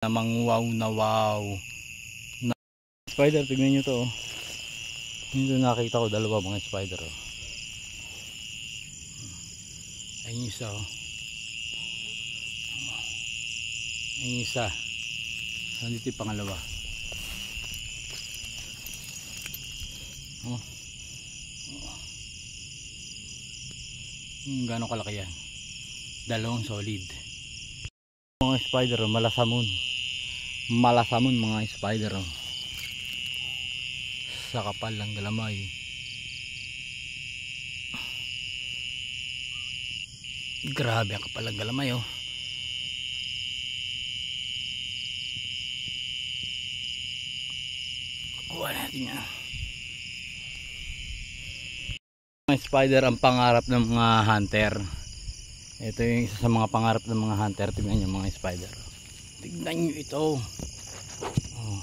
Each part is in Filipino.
Namang wow na wow na spider. Tignan nyo to, oh. Dito nakita ko dalawa mga spider, oh. Ayun isa, oh. Ayun isa. Nandito yung pangalawa, oh. Gano'ng kalaki yan? Dalawang solid mga spider, oh. Malasamon mga spider, oh. Sa kapal ng galamay. Grabe ang kapal ng galamay, oh. Kuha natin yan. Mga spider ang pangarap ng mga hunter. Ito yung isa sa mga pangarap ng mga hunter. Tignan nyo mga spider, tignan nyo ito, oh.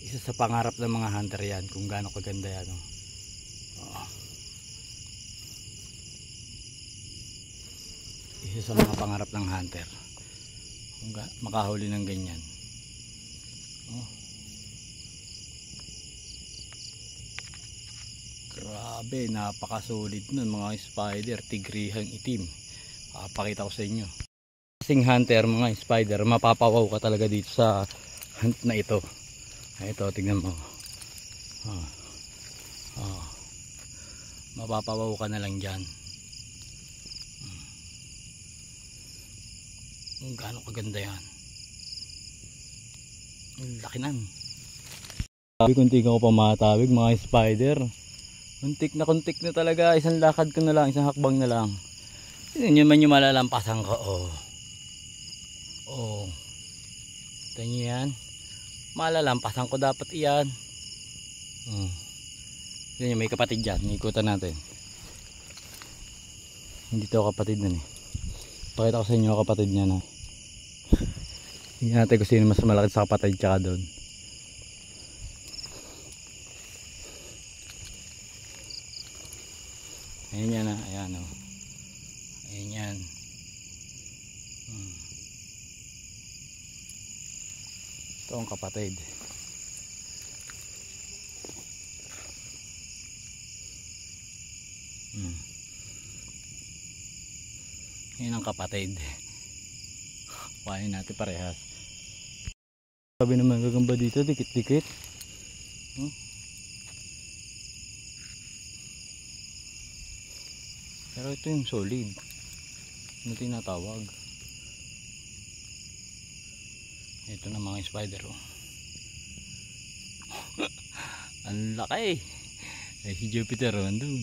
Isa sa pangarap ng mga hunter yan, kung gaano kaganda yan, oh. Oh. Isa sa mga pangarap ng hunter, kung makahuli ng ganyan, oh. Grabe, napakasulit nun mga spider. Tigrihang itim, papakita ko sa inyo. Kasing hunter mga spider, mapapawaw ka talaga dito sa hunt na ito. Ito, tignan mo, oh. Oh. Mapapawaw ka na lang dyan. Gaano kaganda yan. Laki nan. Kunti ko pa matawig mga spider. Kuntik na talaga. Isang lakad ko na lang, isang hakbang na lang. Tignan nyo man yung malalampasan ko, oh. Oh. Tignan nyo yan. Malalampasan ko dapat iyan. Tignan nyo, may kapatid dyan. Ikutan natin. Hindi to kapatid nun, eh. Pakita ko sa inyo kapatid niya na. Tingnan natin kung sino mas malaki sa kapatid tsaka doon. Ayan yan, ayan, oh. Ayan yan. Ito ang kapatid. Yan ang kapatid. Kuhain natin parehas. Sabi naman gagamba dito, dikit-dikit. Pero ito yung solid na tinatawag. Ito na mga spider, oh. Ang laki. Ay, si Jupiter, oh, andun.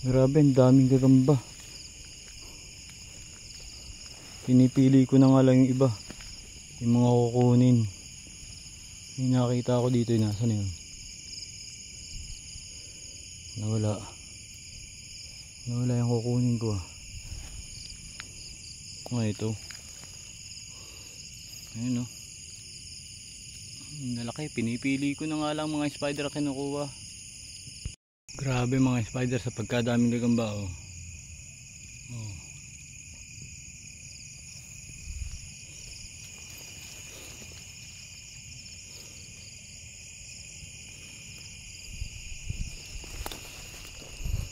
Grabe, ang daming gagamba. Pinipili ko na nga lang yung iba, yung mga kukunin. May nakita ako dito, nasa na yun? Nawala yung kukunin ko, ah. Ito, ayun, oh. Nalaki, pinipili ko na nga lang mga spider na kinukuha. Grabe mga spider sa pagkadaming gagamba, oh. Oh.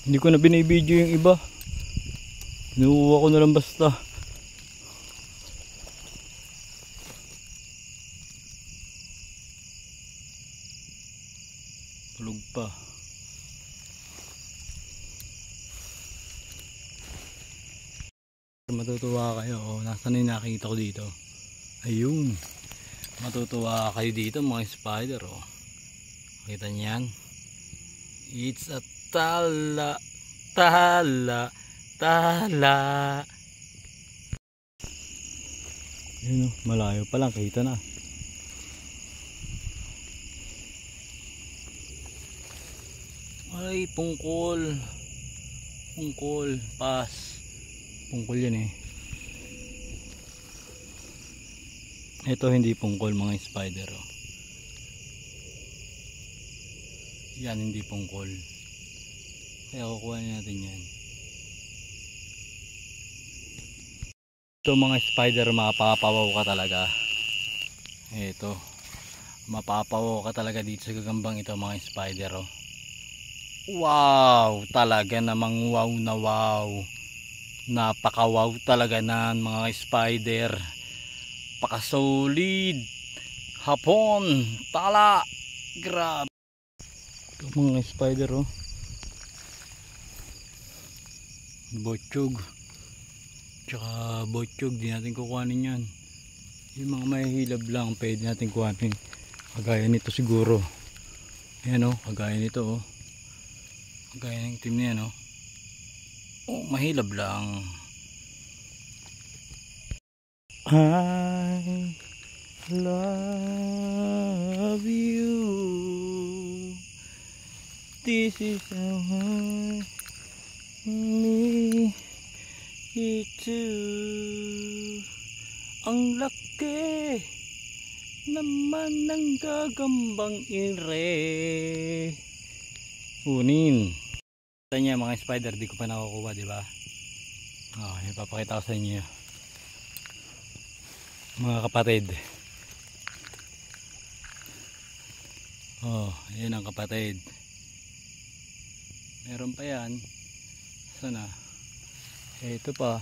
Hindi ko na binibidyo yung iba. Kinuha ko na lang basta. Tulog pa. Matutuwa kayo, oh. Nasaan yung nakita ko dito? Ayun. Matutuwa kayo dito mga spider, oh. Kita niyan? It's a tala. Ayun, oh, malayo pa lang, kita na. Ay, pungkol. Pas. Pungkol yan, eh. Ito hindi pungkol mga spider, oh. Yan hindi pungkol. Kaya kukuha natin yan. Ito mga spider, mapapawaw ka talaga. Ito, mapapawo ka talaga dito sa gagambang ito mga spider, oh. Wow, talaga namang wow na wow. Napaka wow talaga nan mga spider. Paka-solid. Hapon, tala. Grabe. Ito mga spider, oh. Botsyog. Tsaka botsyog, di natin kukuhanin yan. Yung mga mahihilab lang pwede natin kuhanin. Kagaya nito siguro. Ayan, oh, kagaya nito, oh. Kagaya ng team niya, no? Oh, mahilab lang. I love you. This is how I need you too. Ang laki naman ng gagambang ire. Kunin. Ito niya mga spider, di ko pa nakukuha, di ba? Oh, ipapakita ko sa inyo. Mga kapatid. Oh, yan ang kapatid. Meron pa yan. Sana? Ito pa.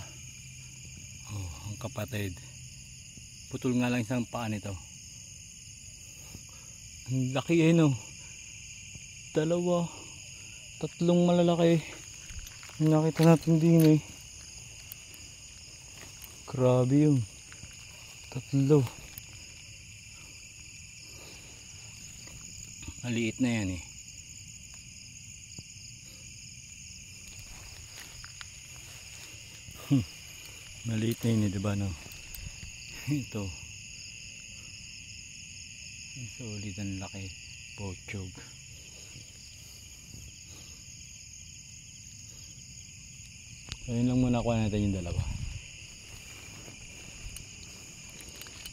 Oh, ang kapatid. Putol nga lang isang paa nito. Ang laki eh, no? Dalawa. Tatlong malalaki. Nakita natin din eh. Grabe yun. Tatlo. Maliit na yan eh. Maliit na yun eh, diba, no? Ito. Solid ang laki. Botsyog. So yun lang muna, kuha natin yung dalawa.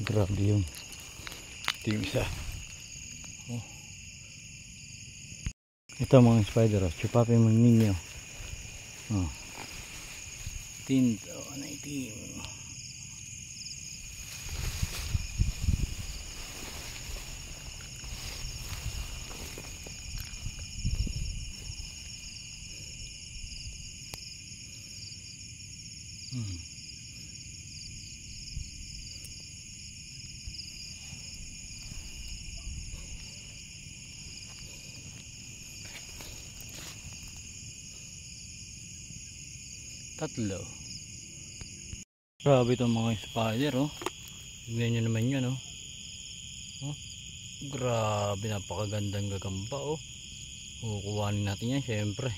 Grabe yun. Ito yung isa. Oh. Ito mga spider, oh. Chupapin mo ninyo. Oh. Tinto na itim. Tatlo. Grabe itong mga spider, oh. Tignan nyo naman yan, oh. Oh. Grabe, napakagandang gagamba, oh. Kukuhanin natin yan syempre.